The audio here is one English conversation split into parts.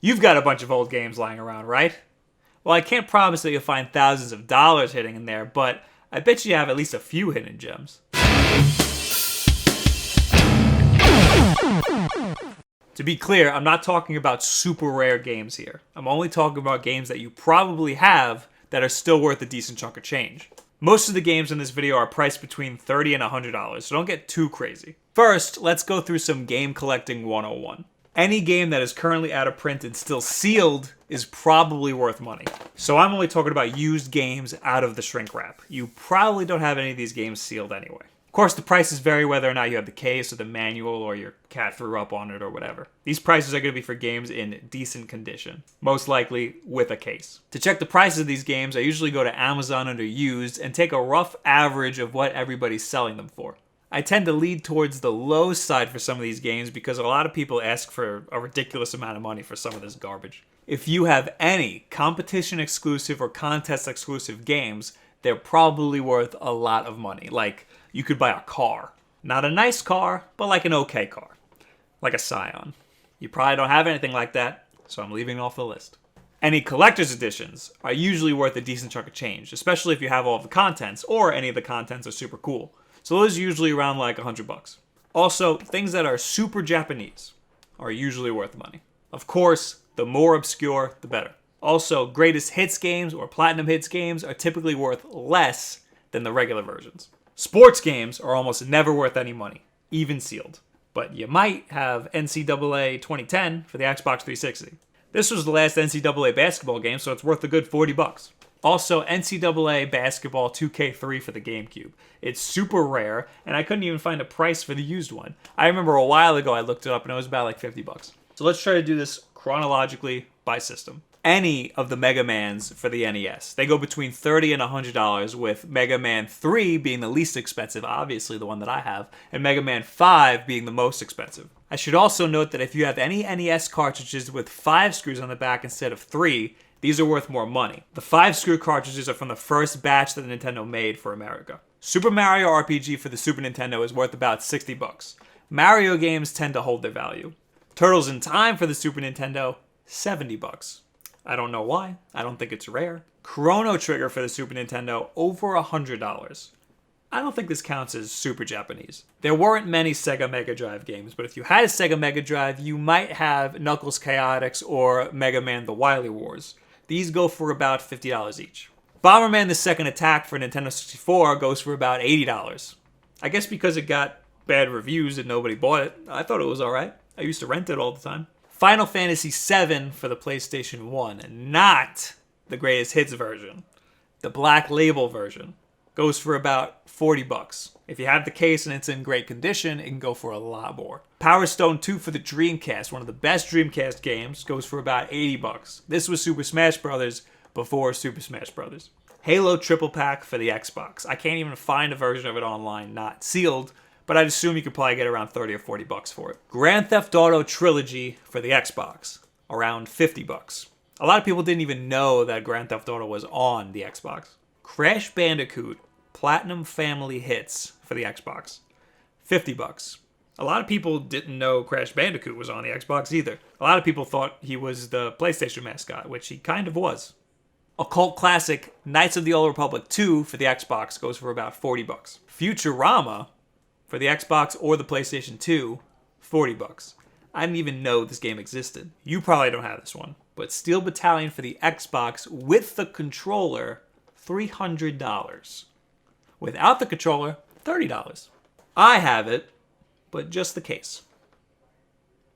You've got a bunch of old games lying around, right? Well, I can't promise that you'll find thousands of dollars hidden in there, but I bet you have at least a few hidden gems. To be clear, I'm not talking about super rare games here. I'm only talking about games that you probably have that are still worth a decent chunk of change. Most of the games in this video are priced between $30 and $100, so don't get too crazy. First, let's go through some game collecting 101. Any game that is currently out of print and still sealed is probably worth money. So I'm only talking about used games out of the shrink wrap. You probably don't have any of these games sealed anyway. Of course, the prices vary whether or not you have the case or the manual or your cat threw up on it or whatever. These prices are going to be for games in decent condition, most likely with a case. To check the prices of these games, I usually go to Amazon under used and take a rough average of what everybody's selling them for. I tend to lead towards the low side for some of these games because a lot of people ask for a ridiculous amount of money for some of this garbage. If you have any competition exclusive or contest exclusive games, they're probably worth a lot of money. Like, you could buy a car. Not a nice car, but like an okay car. Like a Scion. You probably don't have anything like that, so I'm leaving it off the list. Any collector's editions are usually worth a decent chunk of change, especially if you have all of the contents, or any of the contents are super cool. So those are usually around like $100. Also, things that are super Japanese are usually worth money. Of course, the more obscure, the better. Also, greatest hits games or platinum hits games are typically worth less than the regular versions. Sports games are almost never worth any money, even sealed. But you might have NCAA 2010 for the Xbox 360. This was the last NCAA basketball game, so it's worth a good $40. Also, NCAA Basketball 2K3 for the GameCube. It's super rare, and I couldn't even find a price for the used one. I remember a while ago I looked it up and it was about like $50. So let's try to do this chronologically by system. Any of the Mega Mans for the NES. They go between $30 and $100, with Mega Man 3 being the least expensive, obviously the one that I have, and Mega Man 5 being the most expensive. I should also note that if you have any NES cartridges with 5 screws on the back instead of 3, these are worth more money. The 5-screw cartridges are from the first batch that Nintendo made for America. Super Mario RPG for the Super Nintendo is worth about $60. Mario games tend to hold their value. Turtles in Time for the Super Nintendo, $70. I don't know why. I don't think it's rare. Chrono Trigger for the Super Nintendo, over $100. I don't think this counts as super Japanese. There weren't many Sega Mega Drive games, but if you had a Sega Mega Drive, you might have Knuckles Chaotix or Mega Man The Wily Wars. These go for about $50 each. Bomberman The Second Attack for Nintendo 64 goes for about $80. I guess because it got bad reviews and nobody bought it, I thought it was alright. I used to rent it all the time. Final Fantasy VII for the PlayStation 1, not the greatest hits version. The Black Label version goes for about $40. If you have the case and it's in great condition, it can go for a lot more. Power Stone 2 for the Dreamcast, one of the best Dreamcast games, goes for about $80. This was Super Smash Bros. Before Super Smash Bros. Halo Triple Pack for the Xbox. I can't even find a version of it online, not sealed, but I'd assume you could probably get around $30 or $40 for it. Grand Theft Auto Trilogy for the Xbox, around $50. A lot of people didn't even know that Grand Theft Auto was on the Xbox. Crash Bandicoot Platinum Family Hits for the Xbox, $50. A lot of people didn't know Crash Bandicoot was on the Xbox either. A lot of people thought he was the PlayStation mascot, which he kind of was. A cult classic, Knights of the Old Republic 2 for the Xbox goes for about $40. Futurama for the Xbox or the PlayStation 2, $40. I didn't even know this game existed. You probably don't have this one. But Steel Battalion for the Xbox with the controller, $300. Without the controller, $30. I have it, but just the case.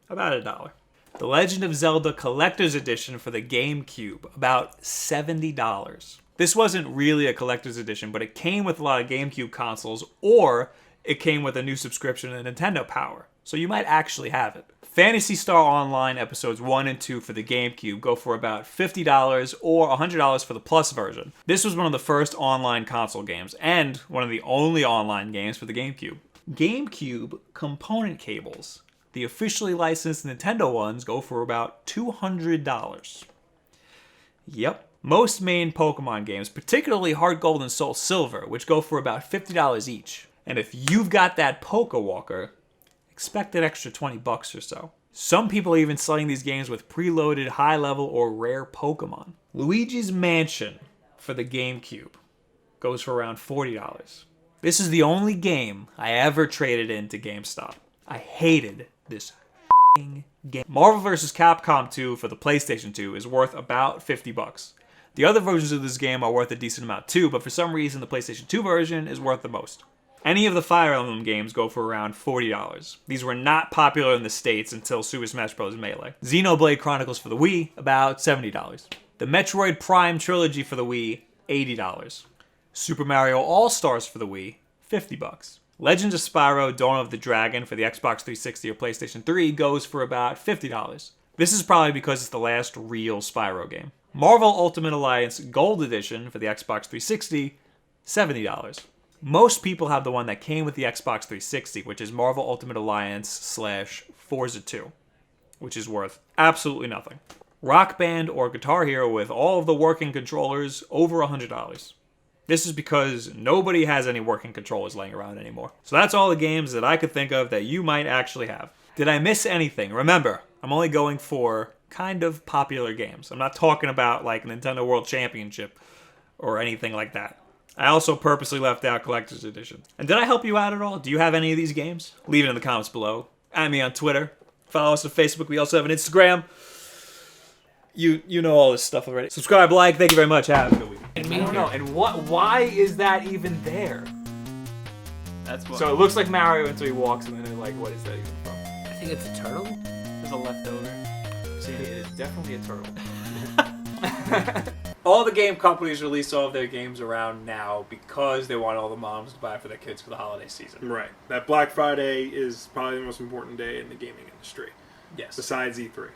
About $1. The Legend of Zelda Collector's Edition for the GameCube, about $70. This wasn't really a collector's edition, but it came with a lot of GameCube consoles, or it came with a new subscription to Nintendo Power, so you might actually have it. Phantasy Star Online episodes 1 and 2 for the GameCube go for about $50 or $100 for the Plus version. This was one of the first online console games, and one of the only online games for the GameCube. GameCube component cables. The officially licensed Nintendo ones go for about $200. Yep. Most main Pokemon games, particularly Heart Gold and Soul Silver, which go for about $50 each. And if you've got that Poké Walker, expect an extra $20 or so. Some people are even selling these games with preloaded high-level or rare Pokemon. Luigi's Mansion for the GameCube goes for around $40. This is the only game I ever traded into GameStop. I hated this game. Marvel vs. Capcom 2 for the PlayStation 2 is worth about $50. The other versions of this game are worth a decent amount too, but for some reason the PlayStation 2 version is worth the most. Any of the Fire Emblem games go for around $40. These were not popular in the States until Super Smash Bros. Melee. Xenoblade Chronicles for the Wii, about $70. The Metroid Prime Trilogy for the Wii, $80. Super Mario All-Stars for the Wii, $50. Legends of Spyro Dawn of the Dragon for the Xbox 360 or PlayStation 3 goes for about $50. This is probably because it's the last real Spyro game. Marvel Ultimate Alliance Gold Edition for the Xbox 360, $70. Most people have the one that came with the Xbox 360, which is Marvel Ultimate Alliance / Forza 2, which is worth absolutely nothing. Rock Band or Guitar Hero with all of the working controllers, over $100. This is because nobody has any working controllers laying around anymore. So that's all the games that I could think of that you might actually have. Did I miss anything? Remember, I'm only going for kind of popular games. I'm not talking about like Nintendo World Championship or anything like that. I also purposely left out Collector's Edition. And did I help you out at all? Do you have any of these games? Leave it in the comments below. Add me on Twitter. Follow us on Facebook. We also have an Instagram. You know all this stuff already. Subscribe, like. Thank you very much. Have a good week. I don't know. And why is that even there? That's what. So it looks like Mario until he walks, and then they're like, what is that even from? I think it's a turtle. There's a leftover. See, it is definitely a turtle. All the game companies release all of their games around now because they want all the moms to buy for their kids for the holiday season. Right. That Black Friday is probably the most important day in the gaming industry. Yes. Besides E3.